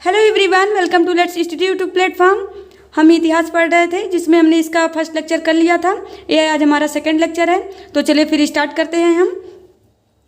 Hello everyone, welcome to let's study YouTube platform. हम इतिहास पढ़ रहे थे जिसमें हमने इसका फर्स्ट लेक्चर कर लिया था। ये आज हमारा सेकंड लेक्चर है, तो चलिए फिर स्टार्ट करते हैं।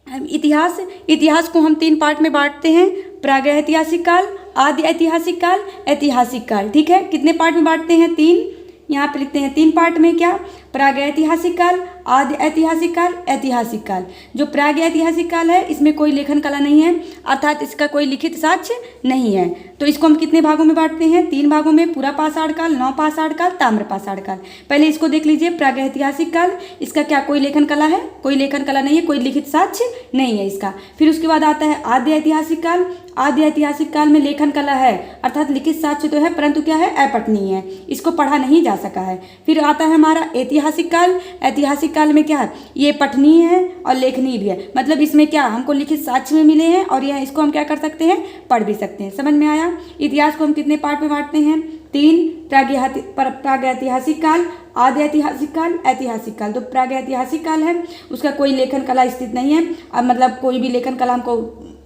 हम इतिहास को हम 3 पार्ट में बांटते हैं। प्रागैतिहासिक काल, आदि ऐतिहासिक काल, ऐतिहासिक काल। ठीक है, कितने पार्ट में बांटते हैं? 3। यहाँ पे लिखते हैं 3 पार्ट में। क्या? प्रागैतिहासिक काल, आदि ऐतिहासिक काल, ऐतिहासिक काल। जो प्रागैतिहासिक काल है इसमें कोई लेखन कला नहीं है, अर्थात इसका कोई लिखित साक्ष्य नहीं है। तो इसको हम कितने भागों में बांटते हैं? 3 भागों में। पूरा पाषाण काल, नवपाषाण काल, ताम्र पाषाण काल। पहले इसको देख लीजिए, प्रागैतिहासिक काल। इसका क्या कोई लेखन कला है? कोई लेखन कला नहीं है, कोई लिखित साक्ष्य नहीं है इसका। फिर उसके बाद आता है आदि ऐतिहासिक काल। आदि ऐतिहासिक काल में लेखन कला है, अर्थात लिखित साक्ष्य तो है परंतु क्या है? अपठनीय है, इसको पढ़ा नहीं जा सका है। फिर आता है हमारा ऐतिहासिक काल। ऐतिहासिक काल में क्या है? ये पठनीय है और लेखनीय भी है, मतलब इसमें क्या हमको लिखित साक्ष्य में मिले हैं और यह इसको हम क्या कर सकते हैं? पढ़ भी सकते हैं। समझ में आया? इतिहास को हम कितने पार्ट में बांटते हैं? 3। प्रागैतिहासिक काल, आदि ऐतिहासिक काल, ऐतिहासिक काल। तो प्रागैतिहासिक काल है उसका कोई लेखन कला स्थित नहीं है, अब मतलब कोई भी लेखन कला हमको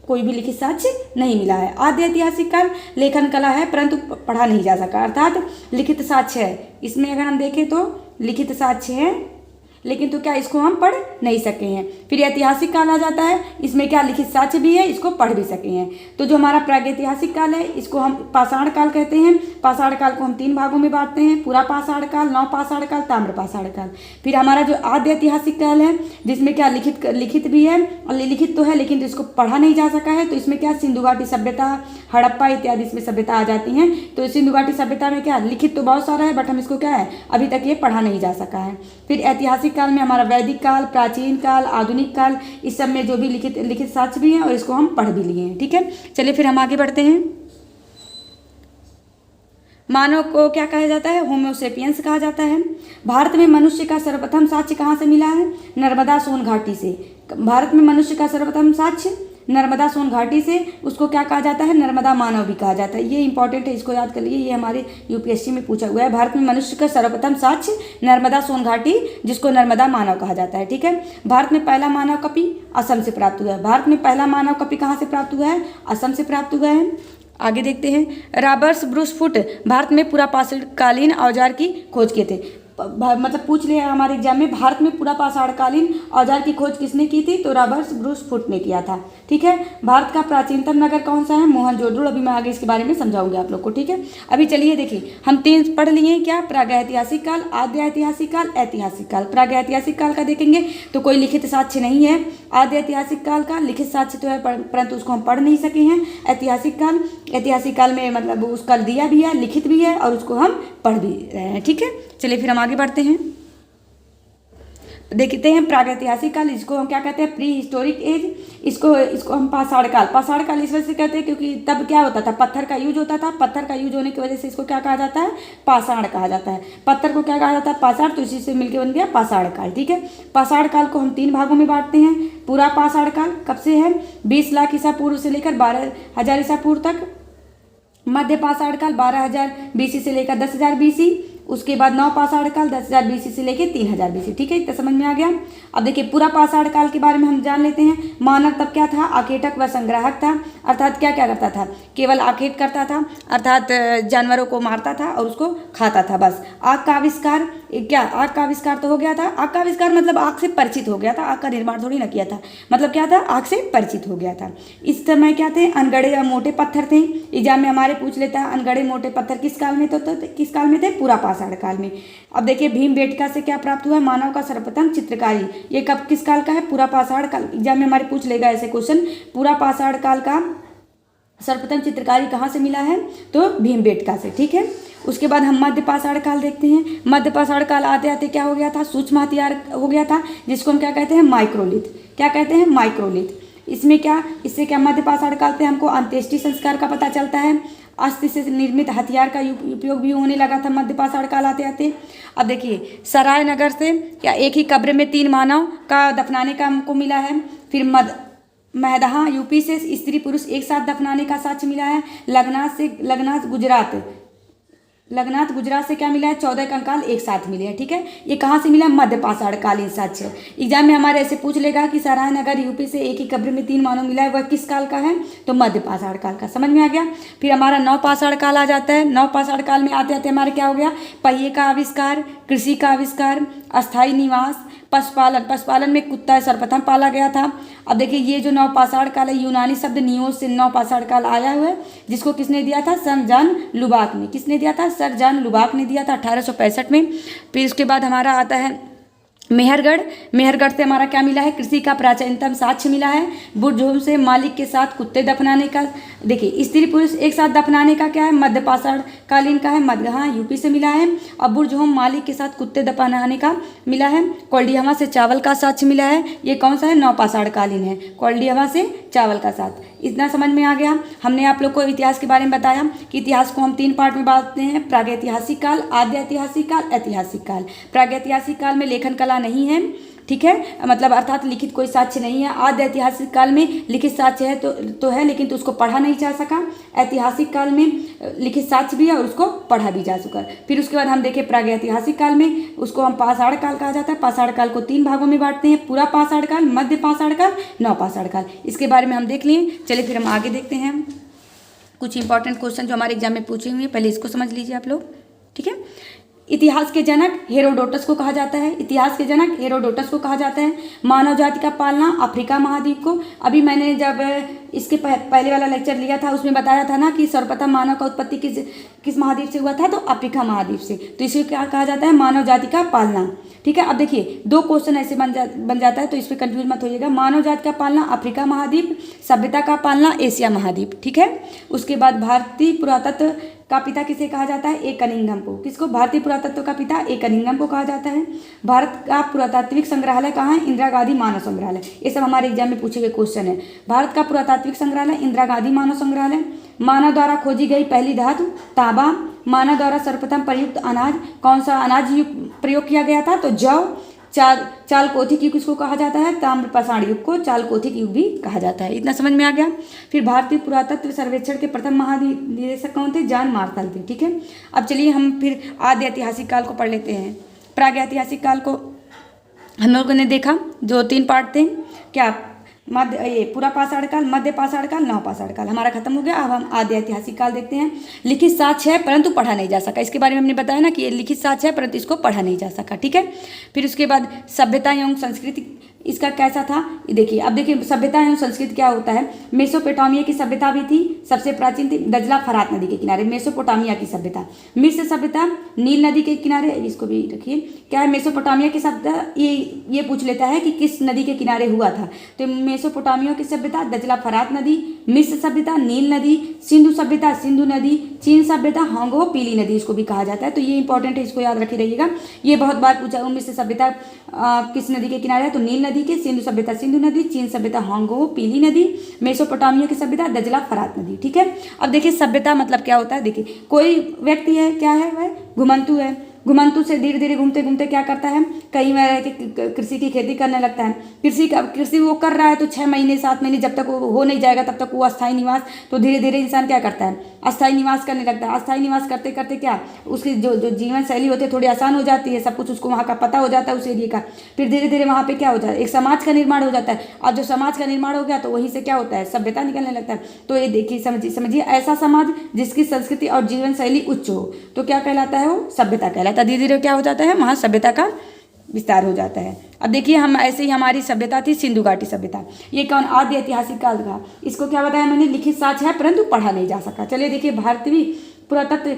कोई भी लिखित साक्ष्य नहीं मिला है। आदि ऐतिहासिक काल लेखन कला है परंतु पढ़ा नहीं जा सका, अर्थात लिखित साक्ष्य है। इसमें अगर हम देखें तो लिखित साक्ष्य है, लेकिन तो क्या इसको हम पढ़ नहीं सके हैं। फिर ऐतिहासिक काल आ जाता है, इसमें क्या लिखित साक्ष्य भी है, इसको पढ़ भी सके हैं। तो जो हमारा प्रागैतिहासिक काल है इसको हम पाषाण काल कहते हैं। पाषाण काल को हम 3 भागों में बांटते हैं। पूरा पाषाण काल, नवपाषाण काल, ताम्र पाषाण काल। फिर हमारा जो आदि ऐतिहासिक काल है जिसमें क्या लिखित भी है और लिखित तो है लेकिन तो इसको पढ़ा नहीं जा सका है। तो इसमें क्या सिंधु घाटी सभ्यता, हड़प्पा इत्यादि इसमें सभ्यता आ जाती हैं। तो सिंधु घाटी सभ्यता में क्या लिखित तो बहुत सारा है बट हम इसको क्या है अभी तक ये पढ़ा नहीं जा सका है। फिर ऐतिहासिक काल में हमारा वैदिक काल, प्राचीन काल, आधुनिक काल, इस सब में जो भी लिखित साक्ष्य भी हैं और इसको हम पढ़ भी लिए हैं। ठीक है, चलिए फिर हम आगे बढ़ते हैं। मानव को क्या कहा जाता है? होमोसेपियंस कहा जाता है। भारत में मनुष्य का सर्वप्रथम साक्ष्य कहाँ से मिला है? नर्मदा सोन घाटी से। भारत में मनुष्य का सर्वप्रथम साक्ष्य नर्मदा सोन घाटी से। उसको क्या कहा जाता है? नर्मदा मानव भी कहा जाता है। ये इंपॉर्टेंट है, इसको याद कर लीजिए, ये हमारे यूपीएससी में पूछा हुआ है। भारत में मनुष्य का सर्वप्रथम साक्ष्य नर्मदा सोन घाटी, जिसको नर्मदा मानव कहा जाता है। ठीक है, भारत में पहला मानव कपि असम से प्राप्त हुआ है। भारत में पहला मानव कपि कहाँ से प्राप्त हुआ है? असम से प्राप्त हुआ है। आगे देखते हैं। रॉबर्ट ब्रूस फुट भारत में पूरा पाषाणकालीन औजार की खोज किए थे। मतलब पूछ लिया हमारे एग्जाम में, भारत में पूरा पाषाणकालीन औजार की खोज किसने की थी? तो रॉबर्ट ब्रूस फुट ने किया था। ठीक है, भारत का प्राचीनतम नगर कौन सा है? मोहनजोदड़ो। अभी मैं आगे इसके बारे में समझाऊंगी आप लोग को। ठीक है, अभी चलिए देखिए, हम 3 पढ़ लिए क्या? प्रागैतिहासिक काल, आदि ऐतिहासिक काल, ऐतिहासिक काल। प्रागैतिहासिक काल का देखेंगे तो कोई लिखित साक्ष्य नहीं है। आदि ऐतिहासिक काल का लिखित साक्ष्य तो है परंतु उसको हम पढ़ नहीं सके हैं। ऐतिहासिक काल में मतलब उसका दिया भी है, लिखित भी है और उसको हम पढ़ भी रहे हैं। ठीक है, चलिए फिर हम आगे बढ़ते हैं। देखते हैं प्रागैतिहासिक काल, इसको हम क्या कहते हैं? Prehistoric age. इसको हम पाषाण काल इस वजह से कहते हैं क्योंकि तब क्या होता था? पत्थर का यूज होता था। पत्थर का यूज होने की वजह से इसको क्या कहा जाता है? पाषाण कहा जाता है। पत्थर को क्या कहा जाता है? पाषाण। तो इसी से मिलकर बन गया पाषाण काल। ठीक है, पाषाण काल को हम 3 भागों में बांटते हैं। पूरा पाषाण काल कब से है? 20 लाख ईसा पूर्व से लेकर 12,000 ईसा पूर्व तक। मध्य पाषाण काल 12,000 बीसी से लेकर 10,000 बीसी। उसके बाद नवपाषाण काल 10,000 बीसी से लेकर 3,000 बीसी। ठीक है, इतना समझ में आ गया। अब देखिए पूरा पाषाण काल के बारे में हम जान लेते हैं। मानव तब क्या था? आखेटक व संग्राहक था, अर्थात क्या क्या करता था? केवल आखेट करता था, अर्थात जानवरों को मारता था और उसको खाता था बस। आग का आविष्कार, क्या आग का आविष्कार तो हो गया था? आग का आविष्कार मतलब आग से परिचित हो गया था, आग का निर्माण थोड़ी ना किया था। मतलब क्या था? आग से परिचित हो गया था। इस समय क्या थे? अनगढ़े या मोटे पत्थर थे। एग्जाम में हमारे पूछ लेता है अनगढ़े मोटे पत्थर किस काल में? तो किस काल में थे? पूरा पाषाण काल में। अब देखिए भीमबेटका से क्या प्राप्त हुआ? मानव का सर्वप्रथम चित्रकारी। ये कब किस काल का है? पूरा पाषाण काल। एग्जाम में हमारे पूछ लेगा ऐसे क्वेश्चन। पूरा पाषाण काल का सर्वप्रथम चित्रकारी कहाँ से मिला है? तो भीमबेटका से। ठीक है, उसके बाद हम मध्य पाषाण काल देखते हैं। मध्य पाषाण काल आते आते क्या हो गया था? सूक्ष्म हथियार हो गया था, जिसको हम क्या कहते हैं? माइक्रोलिथ। क्या कहते हैं? माइक्रोलिथ। इसमें क्या, इससे क्या मध्य पाषाण काल से हमको अंत्येष्टि संस्कार का पता चलता है। अस्थि से निर्मित हथियार का उपयोग भी होने लगा था मध्य पाषाण काल आते आते। अब देखिए सराय नगर से क्या एक ही कब्र में 3 मानव का दफनाने का हमको मिला है। फिर महदहा यूपी से स्त्री पुरुष एक साथ दफनाने का साक्ष्य मिला है। लगनाथ गुजरात लग्नाथ गुजरात से क्या मिला है, 14 कंकाल एक साथ मिले हैं। ठीक है, ये कहाँ से मिला, मध्य पाषाण कालीन साक्ष्य। एग्जाम में हमारे ऐसे पूछ लेगा कि सराहन अगर यूपी से एक ही कब्र में 3 मानव मिला है, वह किस काल का है, तो मध्य पाषाण काल का। समझ में आ गया। फिर हमारा नव पाषाण काल आ जाता है। नव पाषाण काल में आते आते हमारे क्या हो गया, पहिए का आविष्कार, कृषि का आविष्कार, अस्थायी निवास, पशुपालन। पशुपालन में कुत्ता सर्वप्रथम पाला गया था। अब देखिए ये जो नवपाषाण काल है, यूनानी शब्द नियोस से नवपाषाण काल आया हुआ है, जिसको किसने दिया था, सर जॉन लुबाक ने। किसने दिया था, सर जॉन लुबाक ने दिया था 1865 में। फिर उसके बाद हमारा आता है मेहरगढ़। मेहरगढ़ से हमारा क्या मिला है, कृषि का प्राचीनतम साक्ष्य मिला है। बुढ़ से मालिक के साथ कुत्ते दफनाने का, देखिए स्त्री पुरुष एक साथ दफनाने का क्या है, मध्य पाषाण कालीन का है। मध्य, हाँ, यूपी से मिला है। और बुढ़ मालिक के साथ कुत्ते दफनाने का मिला है। कोल्डियामा से चावल का साक्ष्य मिला है। ये कौन सा है, नवपाषाण कालीन है। कोल्डियामा से चावल का साथ। इतना समझ में आ गया। हमने आप लोग को इतिहास के बारे में बताया कि इतिहास को हम 3 पार्ट में बांटते हैं, प्रागैतिहासिक काल, आद्य ऐतिहासिक काल, ऐतिहासिक काल। प्रागैतिहासिक काल में लेखन कला नहीं है, ठीक है, मतलब अर्थात लिखित कोई साक्ष्य नहीं है। आद्य ऐतिहासिक काल में लिखित साक्ष्य है तो है, लेकिन तो उसको पढ़ा नहीं जा सका। ऐतिहासिक काल में लिखित साक्ष्य भी है और उसको पढ़ा भी जा चुका। फिर उसके बाद हम देखें प्रागैतिहासिक काल में, उसको हम पाषाण काल कहा जाता है। पाषाण काल को 3 भागों में बांटते हैं, पूरा पाषाण काल, मध्य पाषाण काल, नवपाषाण काल। इसके बारे में हम देख लिए। चलिए फिर हम आगे देखते हैं कुछ इंपॉर्टेंट क्वेश्चन जो हमारे एग्जाम में पूछे हुए हैं। पहले इसको समझ लीजिए आप लोग, ठीक है। इतिहास के जनक हेरोडोटस को कहा जाता है। इतिहास के जनक हेरोडोटस को कहा जाता है। मानव जाति का पालना अफ्रीका महाद्वीप को। अभी मैंने जब इसके पहले वाला लेक्चर लिया था उसमें बताया था ना कि सर्वप्रथम मानव का उत्पत्ति किस महाद्वीप से हुआ था, तो अफ्रीका महाद्वीप से। तो इसे क्या कहा जाता है, मानव जाति का पालना। ठीक है, अब देखिए 2 क्वेश्चन ऐसे बन जाता है, तो इस पर कंफ्यूज मत होइएगा। मानव जाति का पालना अफ्रीका महाद्वीप, सभ्यता का पालना एशिया महाद्वीप। ठीक है, उसके बाद भारतीय पुरातत्व का पिता किसे कहा जाता है, ए कनिंघम को। किसको, भारतीय पुरातत्व का पिता ए कनिंघम को कहा जाता है। भारत का पुरातात्विक संग्रहालय कहाँ है, इंदिरा गांधी मानव संग्रहालय। ये सब हमारे एग्जाम में पूछे गए क्वेश्चन है। भारत का पुरातात्विक संग्रहालय इंदिरा गांधी मानव संग्रहालय। मानव द्वारा खोजी गई पहली धातु तांबा। मानव द्वारा सर्वप्रथम प्रयुक्त अनाज, कौन सा अनाज प्रयोग किया गया था, तो जौ। चालकोथिक युग किसको कहा जाता है, ताम्रपाषाण युग को चालकोथिक युग भी कहा जाता है। इतना समझ में आ गया। फिर भारतीय पुरातत्व सर्वेक्षण के प्रथम महानिदेशक कौन थे, जॉन मार्शल थे। ठीक है, अब चलिए हम फिर आद्य ऐतिहासिक काल को पढ़ लेते हैं। प्रागैतिहासिक काल को हम लोगों ने देखा, जो 3 पार्ट थे, क्या, ये पूरा पाषाण काल, मध्य पाषाण काल, नवपाषाण काल हमारा खत्म हो गया। अब हम आद्य ऐतिहासिक काल देखते हैं। लिखित साक्ष्य है परंतु पढ़ा नहीं जा सका। इसके बारे में हमने बताया ना कि ये लिखित साक्ष्य है परंतु इसको पढ़ा नहीं जा सका। ठीक है, फिर उसके बाद सभ्यता एवं संस्कृति इसका कैसा था, देखिए। अब देखिए सभ्यता एवं संस्कृति क्या होता है। मेसोपोटामिया की सभ्यता भी थी, सबसे प्राचीन थी दजला फरात नदी के किनारे, मेसोपोटामिया की सभ्यता। मिस्र सभ्यता नील नदी के किनारे, इसको भी रखिए। क्या है, मेसोपोटामिया की सभ्यता, ये पूछ लेता है कि किस नदी के किनारे हुआ था, तो मेसोपोटामिया की सभ्यता दजला फरात नदी, मिस्र सभ्यता नील नदी, सिंधु सभ्यता सिंधु नदी, चीन सभ्यता हांगो पीली नदी इसको भी कहा जाता है। तो ये इंपॉर्टेंट है, इसको याद रखे रहिएगा। ये बहुत बार पूछा, मिस्र सभ्यता किस नदी के किनारे है, तो नील नदी के। सिंधु सभ्यता सिंधु नदी, चीन सभ्यता हांगो पीली नदी, मेसोपोटामिया की सभ्यता दजला फरात नदी। ठीक है, अब देखिए सभ्यता मतलब क्या होता है। देखिए कोई व्यक्ति है, क्या है, वह घुमंतु है। घुमंतु से धीरे धीरे घूमते घूमते क्या करता है, कहीं में रह के कृषि की खेती करने लगता है। कृषि वो कर रहा है तो 6 महीने 7 महीने जब तक वो हो नहीं जाएगा तब तक वो अस्थायी निवास, तो धीरे धीरे इंसान क्या करता है, अस्थायी निवास करने लगता है। अस्थायी निवास करते करते क्या, उसकी जो जीवन शैली होती है थोड़ी आसान हो जाती है, सब कुछ उसको वहाँ का पता हो जाता है उस एरिया का। फिर धीरे धीरे वहाँ पे क्या हो जाता है, एक समाज का निर्माण हो जाता है। और जो समाज का निर्माण हो गया तो वहीं से क्या होता है, सभ्यता निकलने लगता है। तो ये देखिए समझिए ऐसा समाज जिसकी संस्कृति और जीवन शैली उच्च हो तो क्या कहलाता है, वो सभ्यता कहलाता है। धीरे धीरे क्या हो जाता है, वहाँ सभ्यता का विस्तार हो जाता है। अब देखिए हम ऐसे ही हमारी सभ्यता थी सिंधु घाटी सभ्यता। ये कौन, आद्य ऐतिहासिक काल का। इसको क्या बताया मैंने, लिखित साक्ष्य है परंतु पढ़ा नहीं जा सका। चलिए देखिए भारतीय पुरातत्व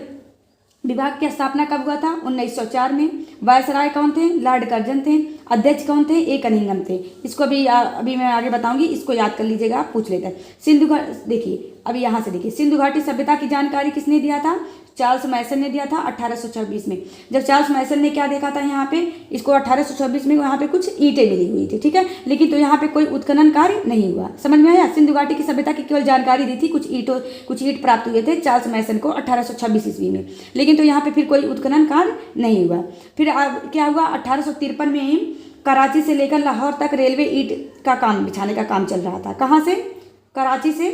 विभाग की स्थापना कब हुआ था, 1904 में। वायसराय कौन थे, लॉर्ड कर्जन थे। अध्यक्ष कौन थे, ए कनिंघम थे। इसको अभी मैं आगे बताऊंगी, इसको याद कर लीजिएगा, आप पूछ लेते हैं। सिंधु घाटी, देखिए अभी यहाँ से देखिए, सिंधु घाटी सभ्यता की जानकारी किसने दिया था, चार्ल्स मैसन ने दिया था 1826 में। जब चार्ल्स मैसन ने क्या देखा था यहाँ पे, इसको 1826 में यहाँ पे कुछ ईंटें मिली हुई थी, ठीक है, लेकिन तो यहाँ पे कोई उत्खनन कार्य नहीं हुआ। समझ में आया, सिंधु घाटी की सभ्यता की केवल जानकारी दी थी, कुछ ईंट प्राप्त हुए थे चार्ल्स मैसन को 1826 ईस्वी में, लेकिन तो यहाँ पे फिर कोई उत्खनन कार्य नहीं हुआ। फिर क्या हुआ, 1853 में ही कराची से लेकर लाहौर तक रेलवे ईंट का काम बिछाने का काम चल रहा था। कहाँ से, कराची से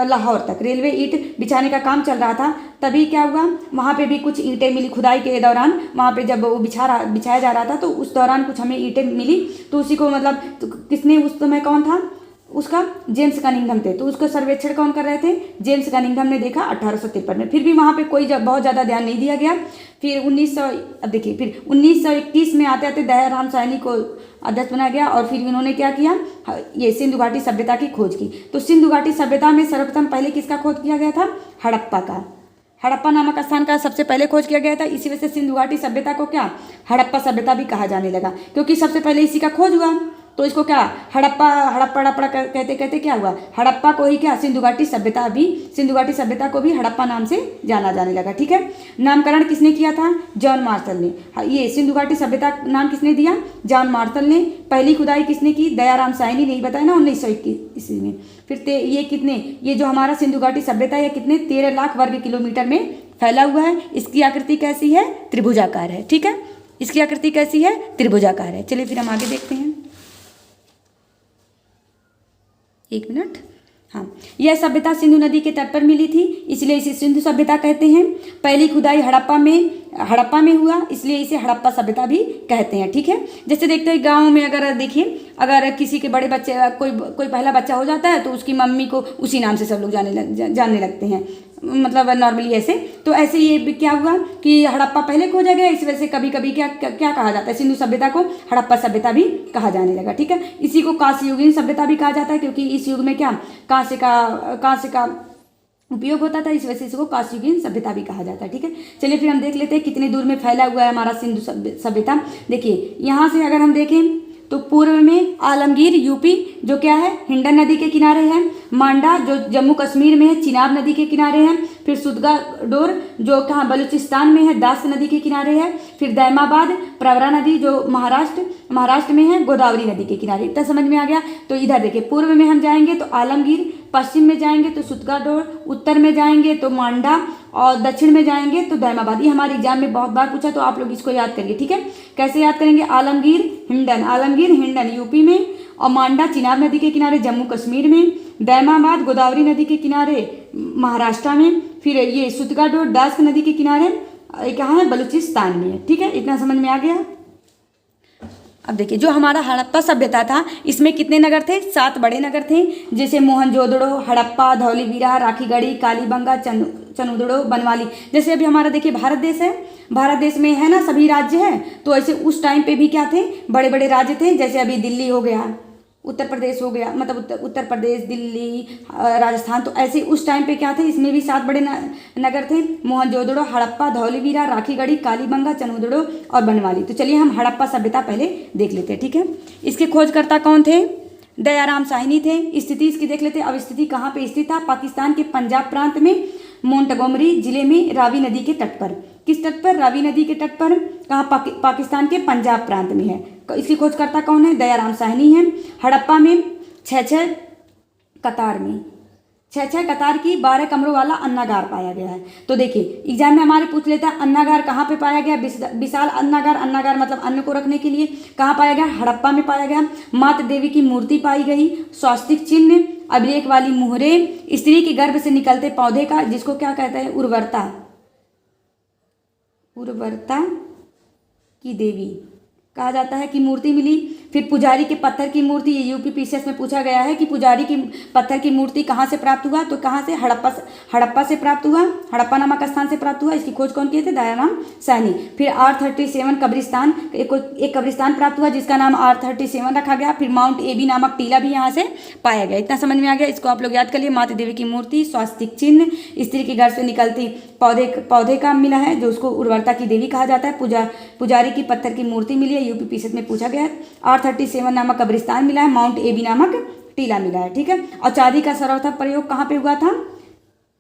लाहौर तक रेलवे ईंट बिछाने का काम चल रहा था। तभी क्या हुआ, वहाँ पे भी कुछ ईंटें मिली खुदाई के दौरान। वहाँ पे जब वो बिछाया जा रहा था तो उस दौरान कुछ हमें ईंटें मिली। तो उसी को मतलब तो किसने, उस समय कौन था उसका, जेम्स कनिंघम थे। तो उसका सर्वेक्षण कौन कर रहे थे, जेम्स कनिंघम ने देखा 1853 में। फिर भी वहाँ पे कोई बहुत ज़्यादा ध्यान नहीं दिया गया। फिर 1921 में आते आते दयाराम साहनी को अध्यक्ष बनाया गया और फिर इन्होंने क्या किया, ये सिंधु घाटी सभ्यता की खोज की। तो सिंधु घाटी सभ्यता में सर्वप्रथम पहले किसका खोज किया गया था, हड़प्पा का। हड़प्पा नामक स्थान का सबसे पहले खोज किया गया था। इसी वजह से सिंधु घाटी सभ्यता को क्या हड़प्पा सभ्यता भी कहा जाने लगा, क्योंकि सबसे पहले इसी का खोज हुआ। तो इसको क्या हड़प्पा कहते कहते क्या हुआ, हड़प्पा को ही क्या सिंधु घाटी सभ्यता को भी हड़प्पा नाम से जाना जाने लगा। ठीक है, नामकरण किसने किया था, जॉन मार्शल ने। ये सिंधु घाटी सभ्यता नाम किसने दिया, जॉन मार्शल ने। पहली खुदाई किसने की, दयाराम साहनी ने, बताया ना 1921 ईस्वी में। फिर ये जो हमारा सिंधु घाटी सभ्यता है कितने 13 लाख वर्ग किलोमीटर में फैला हुआ है। इसकी आकृति कैसी है, त्रिभुजाकार है। ठीक है, इसकी आकृति कैसी है, त्रिभुजाकार है। चलिए फिर हम आगे देखते हैं, एक मिनट। हाँ, यह सभ्यता सिंधु नदी के तट पर मिली थी, इसलिए इसे सिंधु सभ्यता कहते हैं। पहली खुदाई हड़प्पा में हुआ, इसलिए इसे हड़प्पा सभ्यता भी कहते हैं। ठीक है, जैसे देखते हैं गाँव में, अगर देखिए अगर किसी के बड़े बच्चे कोई पहला बच्चा हो जाता है तो उसकी मम्मी को उसी नाम से सब लोग जानने लगते हैं, मतलब नॉर्मली ऐसे। तो ऐसे ये क्या हुआ कि हड़प्पा पहले खोजा गया, इस वजह से कभी कभी क्या कहा जाता है, सिंधु सभ्यता को हड़प्पा सभ्यता भी कहा जाने लगा। ठीक है, इसी को कांस्ययुगीन सभ्यता भी कहा जाता है, क्योंकि इस युग में क्या कांस्य का उपयोग होता था, इस वजह से इसको कांस्ययुगीन सभ्यता भी कहा जाता है। ठीक है, चलिए फिर हम देख लेते हैं कितनी दूर में फैला हुआ है हमारा सिंधु सभ्यता। देखिए यहाँ से अगर हम देखें तो पूर्व में आलमगीर यूपी जो क्या है हिंडन नदी के किनारे है, मांडा जो जम्मू कश्मीर में है चिनाब नदी के किनारे है, फिर सुदगाडोर जो कहाँ बलूचिस्तान में है दास नदी के किनारे है, फिर दैमाबाद प्रवरा नदी जो महाराष्ट्र में है गोदावरी नदी के किनारे। इतना समझ में आ गया। तो इधर देखिए पूर्व में हम जाएंगे तो आलमगीर, पश्चिम में जाएंगे तो सुदगाडोर, उत्तर में जाएंगे तो मांडा और दक्षिण में जाएंगे तो दैमाबाद। ये हमारे एग्जाम में बहुत बार पूछा, तो आप लोग इसको याद करिए। ठीक है, कैसे याद करेंगे, आलमगीर हिंडन यूपी में, और मांडा चिनाब नदी के किनारे जम्मू कश्मीर में, दैमाबाद गोदावरी नदी के किनारे महाराष्ट्र में, फिर ये सुदगाडोर दास नदी के किनारे कहाँ है बलूचिस्तान में है। ठीक है, इतना समझ में आ गया। अब देखिए जो हमारा हड़प्पा सभ्यता था इसमें कितने नगर थे, 7 बड़े नगर थे, जैसे मोहनजोदड़ो, हड़प्पा, धौलीवीरा, राखीगढ़ी, कालीबंगा, चनुदड़ो, बनवाली। जैसे अभी हमारा देखिए भारत देश है, भारत देश में है ना सभी राज्य हैं, तो ऐसे उस टाइम पे भी क्या थे, बड़े बड़े राज्य थे। जैसे अभी दिल्ली हो गया, उत्तर प्रदेश हो गया, मतलब उत्तर प्रदेश, दिल्ली, राजस्थान। तो ऐसे उस टाइम पे क्या थे, इसमें भी 7 बड़े नगर थे, मोहनजोदड़ो, हड़प्पा, धौलीवीरा, राखीगढ़ी, कालीबंगा, चनुदड़ो और बनवाली। तो चलिए हम हड़प्पा सभ्यता पहले देख लेते हैं। ठीक है, इसके खोजकर्ता कौन थे, दयाराम साहनी थे। स्थिति इसकी देख लेते हैं। अब स्थिति कहाँ पे स्थित था, पाकिस्तान के पंजाब प्रांत में मोंटगोमरी जिले में रावी नदी के तट पर। किस तट पर, रावी नदी के तट पर। कहाँ, पाकिस्तान के पंजाब प्रांत में है। इसकी खोजकर्ता कौन है, दयाराम साहनी है। हड़प्पा में 6 कतार की 12 कमरों वाला अन्नागार पाया गया है। तो देखिए एग्जाम में हमारे पूछ लेता है अन्नागार कहाँ पे पाया गया, विशाल अन्नागार मतलब अन्न को रखने के लिए कहाँ पाया गया, हड़प्पा में पाया गया। माता देवी की मूर्ति पाई गई, स्वास्तिक चिन्ह, अभिलेख वाली मुहरें, स्त्री के गर्भ से निकलते पौधे का, जिसको क्या कहते हैं उर्वरता की देवी कहा जाता है, की मूर्ति मिली। फिर पुजारी के पत्थर की मूर्ति, ये यूपीपीसीएस में पूछा गया है कि पुजारी की पत्थर की मूर्ति कहाँ से प्राप्त हुआ, तो कहाँ से, हड़प्पा से प्राप्त हुआ, हड़प्पा नामक स्थान से प्राप्त हुआ। इसकी खोज कौन किए थे, दयाराम साहनी। फिर R37 कब्रिस्तान, एक कब्रिस्तान प्राप्त हुआ जिसका नाम R37 रखा गया। फिर माउंट एबी नामक टीला भी यहाँ से पाया गया। इतना समझ में आ गया, इसको आप लोग याद कर लिए। माता देवी की मूर्ति, स्वास्तिक चिन्ह, स्त्री के घर से निकलती पौधे का मिला है जो उसको उर्वरता की देवी कहा जाता है। पुजारी की पत्थर की मूर्ति मिली है, यूपीपीसीएस में पूछा गया है। R37 नामक कब्रिस्तान मिला है, माउंट एबी नामक टीला मिला है। ठीक है, और चांदी का सर्वप्रथम प्रयोग कहाँ पे हुआ था,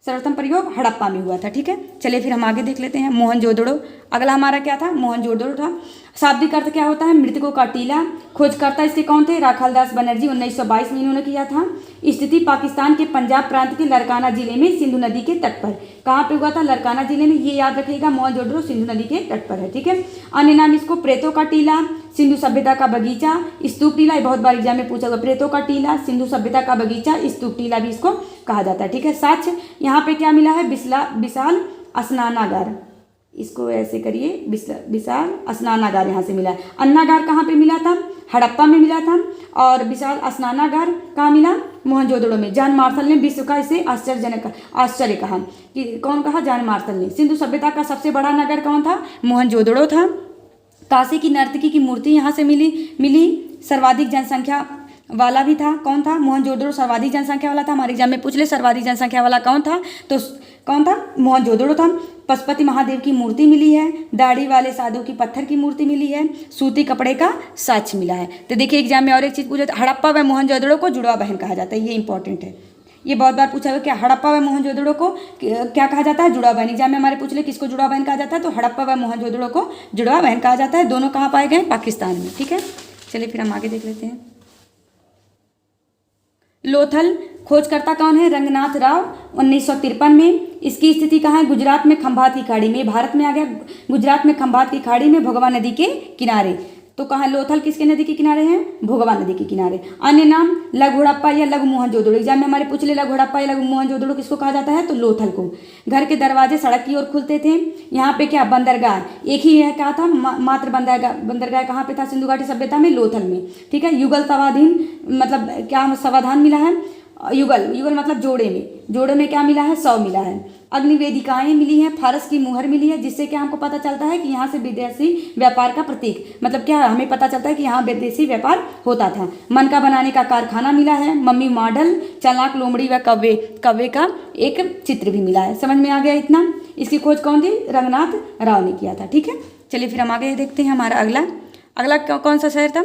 सर्वप्रथम प्रयोग हड़प्पा में हुआ था। ठीक है, चलिए फिर हम आगे देख लेते हैं। मोहनजोदड़ो अगला हमारा क्या था, मोहनजोदड़ो था। शाब्दिक अर्थ क्या होता है, मृतकों का टीला। खोजकर्ता इसके कौन थे, राखालदास बनर्जी, 1922 में इन्होंने किया था। स्थिति पाकिस्तान के पंजाब प्रांत के लरकाना जिले में सिंधु नदी के तट पर। कहाँ पे हुआ था, लरकाना जिले में, ये याद रखिएगा। मोहनजोदड़ो सिंधु नदी के तट पर है। ठीक है, अन्य नाम इसको प्रेतों का टीला, सिंधु सभ्यता का बगीचा, स्तूप टीला, ये बहुत बार एग्जाम में पूछा हुआ, प्रेतों का टीला, सिंधु सभ्यता का बगीचा, स्तूप टीला भी इसको कहा जाता है। ठीक है, साक्ष्य यहाँ पे क्या मिला है, विशाल स्नानागार, इसको ऐसे करिए, विशाल स्नानागार यहाँ से मिला है। अन्नागार कहाँ पे मिला था, हड़प्पा में मिला था। और विशाल स्नानागार कहाँ मिला, मोहनजोदड़ो में। जॉन मार्शल ने विश्व का इसे आश्चर्य कहा, कि कौन कहा, जॉन मार्शल ने। सिंधु सभ्यता का सबसे बड़ा नगर कौन था, मोहनजोदड़ो था। काशी की नर्तकी की मूर्ति यहाँ से मिली। सर्वाधिक जनसंख्या वाला भी था, कौन था, मोहनजोदड़ो सर्वाधिक जनसंख्या वाला था। हमारे एग्जाम में पूछ ले सर्वाधिक जनसंख्या वाला कौन था, तो कौन था, मोहनजोदड़ो था। पशुपति महादेव की मूर्ति मिली है। दाढ़ी वाले साधु की पत्थर की मूर्ति मिली है। सूती कपड़े का साक्ष्य मिला है। तो देखिए एग्जाम में और एक चीज़ पूछा, हड़प्पा व मोहनजोदड़ो को जुड़वा बहन कहा जाता है, ये इंपॉर्टेंट है, ये बहुत बार पूछा हुआ, क्या हड़प्पा व मोहनजोदड़ो को क्या कहा जाता है, जुड़वा बहन। एग्जाम में हमारे पूछ ले किसको जुड़वा बहन कहा जाता है, तो हड़प्पा व मोहनजोदड़ो को जुड़वा बहन कहा जाता है। दोनों कहाँ पाए गए, पाकिस्तान में। ठीक है, चलिए फिर हम आगे देख लेते हैं। लोथल खोजकर्ता कौन है, रंगनाथ राव, 1953 में। इसकी स्थिति कहाँ है, गुजरात में खंभात की खाड़ी में। भारत में आ गया, गुजरात में खंभात की खाड़ी में, भोगवा नदी के किनारे। तो कहाँ, लोथल किसके नदी के किनारे हैं, भोगवा नदी के किनारे। अन्य नाम लघु हड़प्पा या लघु मोहनजोदड़ो। एग्जाम में हमारे पूछ ले लघु हड़प्पा या लघु मोहनजोदड़ो किसको कहा जाता है, तो लोथल को। घर के दरवाजे सड़क की ओर खुलते थे। यहाँ पे क्या, बंदरगाह एक ही है, क्या था, मात्र बंदरगाह कहाँ पे था, सिंधु घाटी सभ्यता में, लोथल में। ठीक है, युगल समाधीन मतलब क्या समाधान मिला है, युगल मतलब जोड़े में क्या मिला है, 100 मिला है। अग्निवेदिकाएं मिली हैं, फारस की मुहर मिली है, जिससे क्या हमको पता चलता है कि यहाँ से विदेशी व्यापार का प्रतीक, मतलब क्या हमें पता चलता है कि यहाँ विदेशी व्यापार होता था। मनका बनाने का कारखाना मिला है। मम्मी मॉडल, चालाक लोमड़ी व कव्वे का एक चित्र भी मिला है। समझ में आ गया इतना। इसकी खोज कौन थी, रंगनाथ राव ने किया था। ठीक है, चलिए फिर हम आगे देखते हैं। हमारा अगला कौन सा शहर था,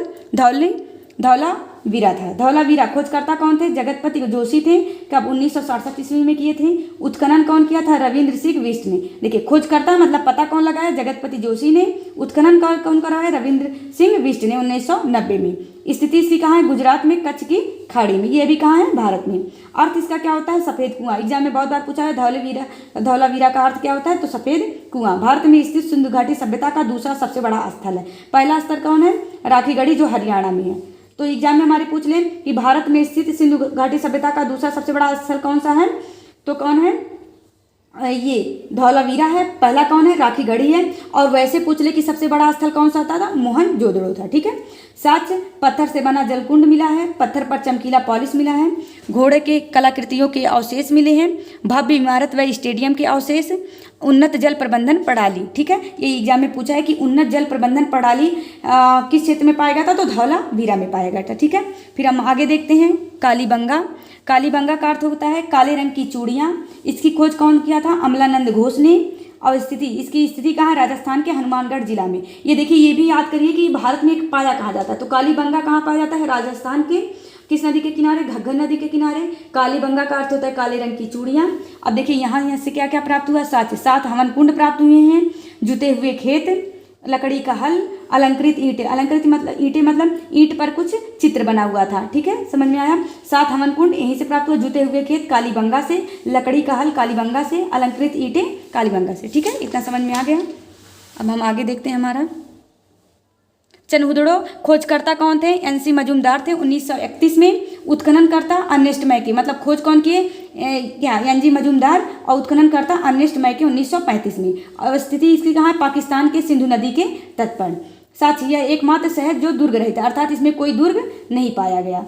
धौलावीरा था। धौलावीरा खोजकर्ता कौन थे, जगतपति जोशी थे। कब, 1967 ईस्वी में किए थे। उत्खनन कौन किया था, रविंद्र सिंह बिष्ट ने। देखिए खोजकर्ता मतलब पता कौन लगाया, जगतपति जोशी ने। उत्खनन कौन कराया, रविंद्र सिंह बिष्ट ने, 1990 में। स्थिति इसकी कहाँ है, गुजरात में, कच्छ की खाड़ी में। ये भी कहाँ है, भारत में। अर्थ इसका क्या होता है, सफेद कुआं। एग्जाम में बहुत बार पूछा है, धौलावीरा का अर्थ क्या होता है, तो सफेद कुआं। भारत में स्थित सिंधु घाटी सभ्यता का दूसरा सबसे बड़ा स्थल है। पहला स्थल कौन है, राखीगढ़ी, जो हरियाणा में है। तो एग्जाम में हमारे पूछ लें कि भारत में स्थित सिंधु घाटी सभ्यता का दूसरा सबसे बड़ा स्थल कौन सा है, तो कौन है, ये धौलावीरा है। पहला कौन है, राखीगढ़ी है। और वैसे पूछ ले कि सबसे बड़ा स्थल कौन सा था, मोहनजोदड़ो था। ठीक है, साक्ष्य, पत्थर से बना जलकुंड मिला है। पत्थर पर चमकीला पॉलिश मिला है। घोड़े के कलाकृतियों के अवशेष मिले हैं। भव्य इमारत व स्टेडियम के अवशेष। उन्नत जल प्रबंधन प्रणाली। ठीक है, ये एग्जाम में पूछा है कि उन्नत जल प्रबंधन प्रणाली किस क्षेत्र में पाया गया था, तो धौलावीरा में पाया गया था। ठीक है, फिर हम आगे देखते हैं। कालीबंगा का अर्थ होता है काले रंग की चूड़ियाँ। इसकी खोज कौन किया था, अमलानंद घोष ने। और इसकी स्थिति कहाँ है, राजस्थान के हनुमानगढ़ जिला में। ये देखिए, ये भी याद करिए कि भारत में एक पाया कहा जाता है। तो कालीबंगा कहाँ पाया जाता है, राजस्थान के किस नदी के किनारे, घग्गर नदी के किनारे। कालीबंगा का अर्थ होता है काले रंग की चूड़ियाँ। अब देखिए यहाँ से क्या क्या प्राप्त हुआ, 7 हवन कुंड प्राप्त हुए हैं। जुते हुए खेत, लकड़ी का हल, अलंकृत ईंटें। अलंकृत मतलब ईंटें, मतलब ईंट पर कुछ चित्र बना हुआ था। ठीक है, समझ में आया। 7 हवन कुंड यहीं से प्राप्त हुआ। जुते हुए खेत कालीबंगा से, लकड़ी का हल कालीबंगा से, अलंकृत ईंटें कालीबंगा से। ठीक है, इतना समझ में आ गया। अब हम आगे देखते हैं। हमारा चनहुदड़ो खोजकर्ता कौन थे, NC मजूमदार थे, 1931 में। उत्खननकर्ता अर्नेस्ट मैके, मतलब खोज कौन किए, क्या, NG मजूमदार। और उत्खननकर्ता अर्नेस्ट मैके, 1935 में। और स्थिति इसकी कहाँ है, पाकिस्तान के सिंधु नदी के तट पर। साथ ही यह एकमात्र शहर जो दुर्ग रहित, अर्थात इसमें कोई दुर्ग नहीं पाया गया,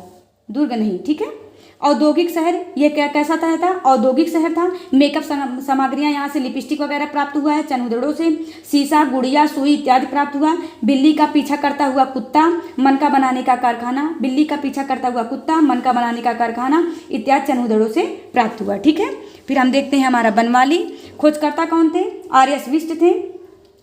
दुर्ग नहीं। ठीक है, औद्योगिक शहर, ये कैसा था, औद्योगिक शहर था। मेकअप सामग्रियाँ यहाँ से लिपस्टिक वगैरह प्राप्त हुआ है चनहुदड़ो से। शीशा, गुड़िया, सुई इत्यादि प्राप्त हुआ। बिल्ली का पीछा करता हुआ कुत्ता, मनका बनाने का कारखाना। बिल्ली का पीछा करता हुआ कुत्ता, मनका बनाने का कारखाना इत्यादि चनहुदड़ो से प्राप्त हुआ। ठीक है, फिर हम देखते हैं हमारा बनवाली। खोजकर्ता कौन थे, RS बिष्ट थे,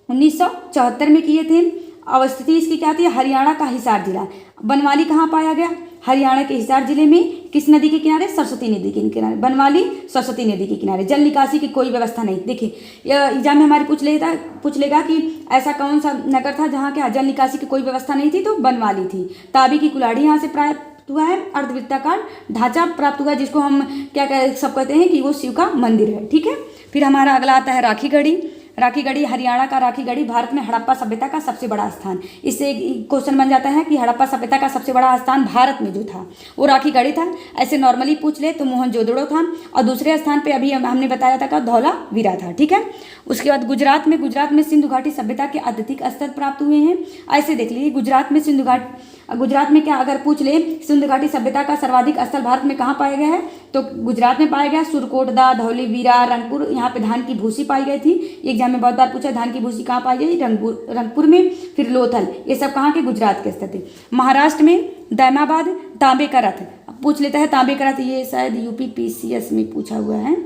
1974 में किए थे। अवस्थिति इसकी क्या थी, हरियाणा का हिसार जिला। बनवाली कहाँ पाया गया, हरियाणा के हिसार जिले में। किस नदी के किनारे, सरस्वती नदी के किनारे। बनवाली सरस्वती नदी के किनारे। जल निकासी की कोई व्यवस्था नहीं। देखिए एग्जाम में हमारे पूछ लेगा कि ऐसा कौन सा नगर था जहाँ क्या जल निकासी की कोई व्यवस्था नहीं थी, तो बनवाली थी। ताबी की कुल्हाड़ी यहाँ से प्राप्त हुआ है। अर्धवृत्ताकार ढांचा प्राप्त हुआ, जिसको हम क्या सब कहते हैं कि वो शिव का मंदिर है। ठीक है, फिर हमारा अगला आता है राखीगढ़ी। राखीगढ़ी हरियाणा का राखीगढ़ी भारत में हड़प्पा सभ्यता का सबसे बड़ा स्थान। इससे क्वेश्चन बन जाता है कि हड़प्पा सभ्यता का सबसे बड़ा स्थान भारत में जो था वो राखीगढ़ी था। ऐसे नॉर्मली पूछ ले तो मोहनजोदड़ो था, और दूसरे स्थान पे अभी हमने बताया था का धौलावीरा था। ठीक है, उसके बाद गुजरात में सिंधु घाटी सभ्यता के अत्यधिक स्तर प्राप्त हुए हैं। ऐसे देख लीजिए गुजरात में क्या अगर पूछ ले सिंधु घाटी सभ्यता का सर्वाधिक स्थल भारत में कहाँ पाया गया है, तो गुजरात में पाया गया सुरकोटदा, धौलावीरा, रंगपुर। यहाँ पे धान की भूसी पाई गई थी, एग्जाम में बहुत बार पूछा धान की भूसी कहाँ पाई गई, रंगपुर में। फिर लोथल, ये सब कहाँ के, गुजरात के स्थित है। महाराष्ट्र में दैमाबाद, तांबे का रथ, पूछ लेता है तांबे का रथ, ये शायद यूपी PCS में पूछा हुआ है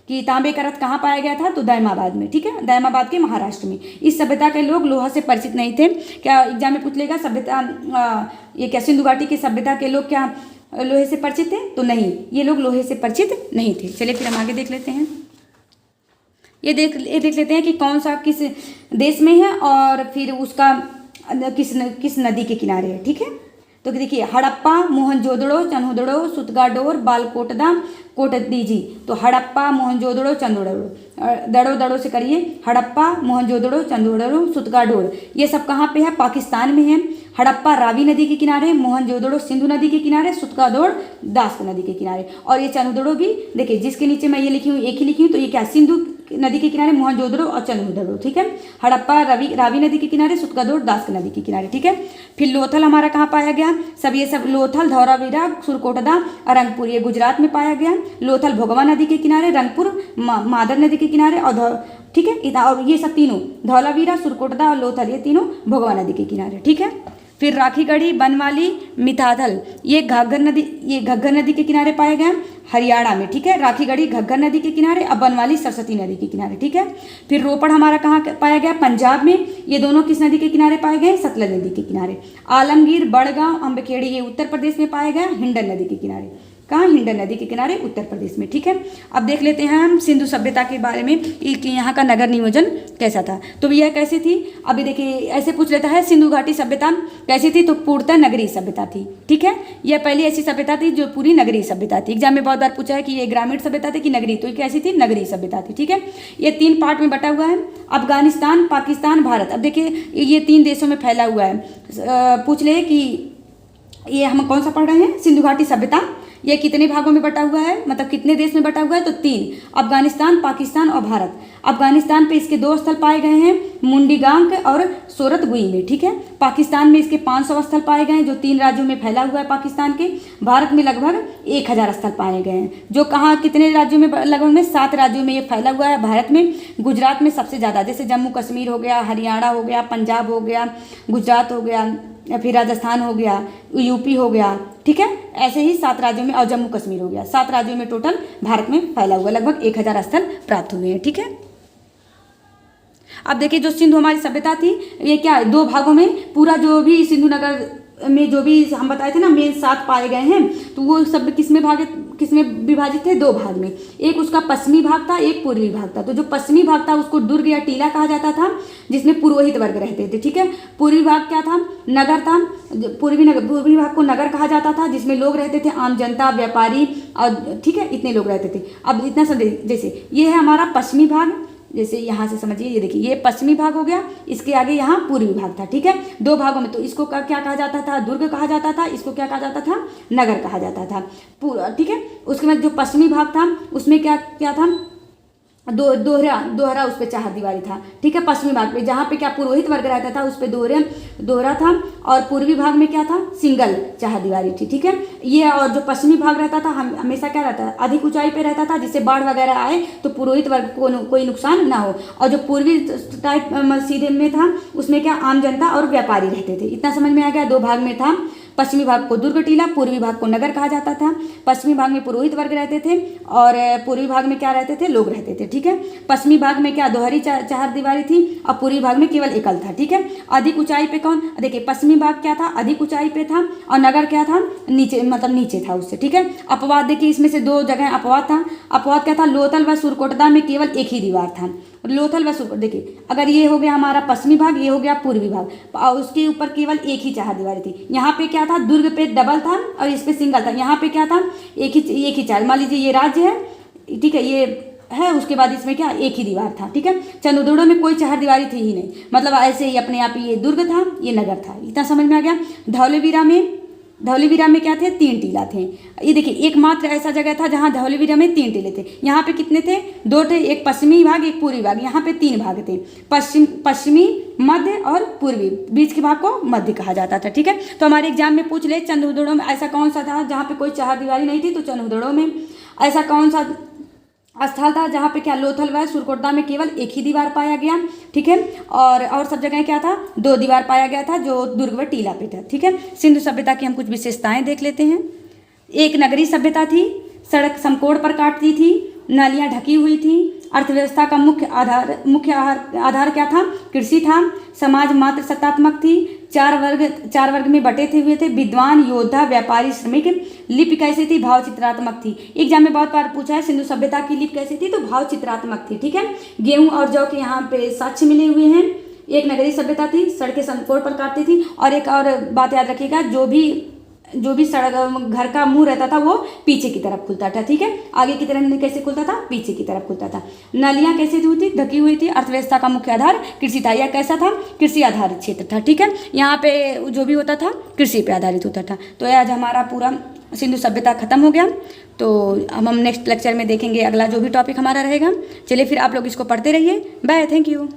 कि तांबे का रथ कहाँ पाया गया था, तो दैमाबाद में। ठीक है, दैमाबाद के महाराष्ट्र में। इस सभ्यता के लोग लोहा से परिचित नहीं थे। क्या एग्जाम में पूछ लेगा सभ्यता ये क्या सिंधु घाटी की सभ्यता के लोग क्या लोहे से परिचित थे, तो नहीं, ये लोग लोहे से परिचित नहीं थे। चलिए फिर हम आगे देख लेते हैं। ये देख लेते हैं कि कौन सा किस देश में है और फिर उसका किस नदी के किनारे है। ठीक है, तो देखिए हड़प्पा, मोहनजोदड़ो, चन्हुदड़ो, सुतगाडोर, बालकोटदा, कोटदीजी। तो हड़प्पा, मोहनजोदड़ो, चंदोड़ो, दड़ो से करिए, हड़प्पा, मोहनजोदड़ो, चंदोड़ो, सुतगाडोर, ये सब कहाँ पे है, पाकिस्तान में है। हड़प्पा रावी नदी के किनारे, मोहनजोदड़ो सिंधु नदी के किनारे, सुतगाडोर दास नदी के किनारे। और ये चंदोड़ो भी देखिए, जिसके नीचे मैं ये लिखी हूँ एक ही लिखी हूँ, तो ये क्या सिंधु नदी के किनारे, मोहनजोदड़ो और चंदोड़ो। ठीक है, हड़प्पा रावी नदी के किनारे, सुतगाडोर दास नदी के किनारे। ठीक है, फिर लोथल हमारा कहाँ पाया गया, ये सब लोथल, धौलावीरा, सुरकोटदा और रंगपुर, ये गुजरात में पाया गया। लोथल भोगवा नदी के किनारे, रंगपुर मादर नदी के किनारे, और ठीक है, और ये सब तीनों धौलावीरा, सुरकोटदा और लोथल, ये तीनों भोगवा नदी के किनारे। ठीक है, फिर राखीगढ़ी, बनवाली, मिताथल, ये घग्गर नदी के किनारे पाया गया हरियाणा में। ठीक है, राखीगढ़ी घग्गर नदी के किनारे, अब बनवाली सरस्वती नदी के किनारे। ठीक है, फिर रोपड़ हमारा कहाँ पाया गया, पंजाब में। ये दोनों किस नदी के किनारे पाए गए, सतलज नदी के किनारे। आलमगीर, बड़गांव, अम्बखेड़ी, ये उत्तर प्रदेश में पाया गया हिंडन नदी के किनारे। कहाँ, हिंडन नदी के किनारे, उत्तर प्रदेश में। ठीक है, अब देख लेते हैं हम सिंधु सभ्यता के बारे में कि यहाँ का नगर नियोजन कैसा था। तो यह कैसी थी, अभी देखिए ऐसे पूछ लेता है सिंधु घाटी सभ्यता कैसी थी, तो पूर्णतः नगरीय सभ्यता थी। ठीक है, यह पहली ऐसी सभ्यता थी जो पूरी नगरीय सभ्यता थी। एग्जाम में बहुत बार पूछा है कि ये ग्रामीण सभ्यता थी कि नगरीय, तो ये कैसी थी, नगरीय सभ्यता थी। ठीक है, ये 3 पार्ट में बटा हुआ है, अफगानिस्तान, पाकिस्तान, भारत। अब देखिए ये 3 देशों में फैला हुआ है। पूछ ले कि ये हम कौन सा पढ़ रहे हैं, सिंधु घाटी सभ्यता, ये कितने भागों में बटा हुआ है, मतलब कितने देश में बटा हुआ है, तो 3, अफगानिस्तान, पाकिस्तान और भारत। अफगानिस्तान पे इसके 2 स्थल पाए गए हैं, मुंडीगांग और सोरतगुई में। ठीक है, पाकिस्तान में इसके 500 स्थल पाए गए हैं जो 3 राज्यों में फैला हुआ है पाकिस्तान के। भारत में लगभग 1000 स्थल पाए गए हैं, जो कहाँ कितने राज्यों में, लगभग में 7 राज्यों में ये फैला हुआ है भारत में। गुजरात में सबसे ज़्यादा, जैसे जम्मू कश्मीर हो गया, हरियाणा हो गया, पंजाब हो गया, गुजरात हो गया, या फिर राजस्थान हो गया, यूपी हो गया। ठीक है, ऐसे ही 7 राज्यों में, और जम्मू कश्मीर हो गया, 7 राज्यों में टोटल भारत में फैला हुआ लगभग 1000 स्थल प्राप्त हुए हैं। ठीक है, अब देखिए जो सिंधु हमारी सभ्यता थी, ये क्या 2 भागों में, पूरा जो भी सिंधु नगर में जो भी हम बताए थे ना मेन 7 पाए गए हैं, तो वो सब किसमें विभाजित थे, 2 भाग में। एक उसका पश्चिमी भाग था, एक पूर्वी भाग था। तो जो पश्चिमी भाग था उसको दुर्ग या टीला कहा जाता था, जिसमें पुरोहित वर्ग रहते थे। ठीक है, पूर्वी भाग क्या था, नगर था। पूर्वी भाग को नगर कहा जाता था, जिसमें लोग रहते थे आम जनता, व्यापारी, और ठीक है इतने लोग रहते थे। अब इतना समझे, जैसे ये है हमारा पश्चिमी भाग, जैसे यहाँ से समझिए, ये देखिए ये पश्चिमी भाग हो गया, इसके आगे यहाँ पूर्वी भाग था। ठीक है, 2 भागों में। तो इसको क्या कहा जाता था, दुर्ग कहा जाता था, इसको क्या कहा जाता था, नगर कहा जाता था पूरा। ठीक है, उसके बाद जो पश्चिमी भाग था उसमें क्या था, दोहरा उस पर चारदीवारी था। ठीक है, पश्चिमी भाग पे जहाँ पे क्या पुरोहित वर्ग रहता था उस पर दोहरा था, और पूर्वी भाग में क्या था, सिंगल चारदीवारी थी। ठीक है, ये और जो पश्चिमी भाग रहता था हमेशा क्या रहता है, अधिक ऊंचाई पे रहता था, जिससे बाढ़ वगैरह आए तो पुरोहित वर्ग को कोई नुकसान ना हो। और जो पूर्वी टाइप सीधे में था उसमें क्या आम जनता और व्यापारी रहते थे। इतना समझ में आ गया, 2 भाग में था। पश्चिमी भाग को दुर्ग टीला, पूर्वी भाग को नगर कहा जाता था। पश्चिमी भाग में पुरोहित वर्ग रहते थे और पूर्वी भाग में क्या रहते थे, लोग रहते थे। ठीक है, पश्चिमी भाग में क्या दोहरी चारदीवारी थी और पूर्वी भाग में केवल एकल था। ठीक है, अधिक ऊंचाई पे कौन, देखिए पश्चिमी भाग क्या था, अधिक ऊंचाई पे था, और नगर क्या था, नीचे, मतलब नीचे था उससे। ठीक है, अपवाद देखिए इसमें से 2 जगह अपवाद था। अपवाद क्या था, लोथल व सुरकोटदा में केवल एक ही दीवार था। लोथल व सुरकोट, देखिए अगर ये हो गया हमारा पश्चिमी भाग, ये हो गया पूर्वी भाग, और उसके ऊपर केवल एक ही चारदीवारी थी। यहाँ पे क्या था, दुर्ग पे डबल था और इस पे सिंगल था। यहाँ पे क्या था, एक ही चार। मान लीजिए ये राज्य है, ठीक है, ये है, उसके बाद इसमें क्या एक ही दीवार था। ठीक है, चंद्रद्रोणों में कोई चार दीवारी थी ही नहीं, मतलब ऐसे ही अपने आप ये दुर्ग था, ये नगर था। इतना समझ में आ गया। धौलीवीरा में क्या थे, 3 टीला थे। ये देखिए एकमात्र ऐसा जगह था जहाँ धौलीवीरा में 3 टीले थे। यहाँ पे कितने थे, 2 थे, एक पश्चिमी भाग एक पूर्वी भाग। यहाँ पे 3 भाग थे, पश्चिमी, मध्य और पूर्वी। बीच के भाग को मध्य कहा जाता था। ठीक है, तो हमारे एग्जाम में पूछ ले चंद्रद्रोणों में ऐसा कौन सा था जहाँ पे कोई चार दीवारी नहीं थी, तो चंद्रद्रोणों में ऐसा कौन सा स्थल था जहाँ पे क्या लोथल व सुरकोटदा में केवल एक ही दीवार पाया गया। ठीक है, और सब जगह क्या था, 2 दीवार पाया गया था जो दुर्ग व टीला पे था। ठीक है, सिंधु सभ्यता की हम कुछ विशेषताएं देख लेते हैं। एक नगरीय सभ्यता थी, सड़क समकोण पर काटती थी, नालियाँ ढकी हुई थी, अर्थव्यवस्था का मुख्य आधार क्या था, कृषि था, समाज मात्र सत्तात्मक थी, 4 वर्ग में बटे हुए थे, विद्वान, योद्धा, व्यापारी, श्रमिक। लिपि कैसी थी, भाव चित्रात्मक थी। एग्जाम में बहुत बार पूछा है सिंधु सभ्यता की लिपि कैसी थी, तो भाव चित्रात्मक थी। ठीक है, गेहूं और जौ के यहाँ पे साक्ष्य मिले हुए हैं। एक नगरीय सभ्यता थी, सड़कें समकोण पर काटती थी। और एक और बात याद रखिएगा, जो भी सड़क घर का मुंह रहता था वो पीछे की तरफ खुलता था। ठीक है, आगे की तरफ कैसे खुलता था, पीछे की तरफ खुलता था। नालियाँ कैसे थी, ढकी हुई थी। अर्थव्यवस्था का मुख्य आधार कृषि था। यह कैसा था, कृषि आधारित क्षेत्र था। ठीक है, यहाँ पे जो भी होता था कृषि पे आधारित होता था। तो आज हमारा पूरा सिंधु सभ्यता खत्म हो गया। तो हम नेक्स्ट लेक्चर में देखेंगे अगला जो भी टॉपिक हमारा रहेगा। चलिए फिर आप लोग इसको पढ़ते रहिए। Bye, thank you.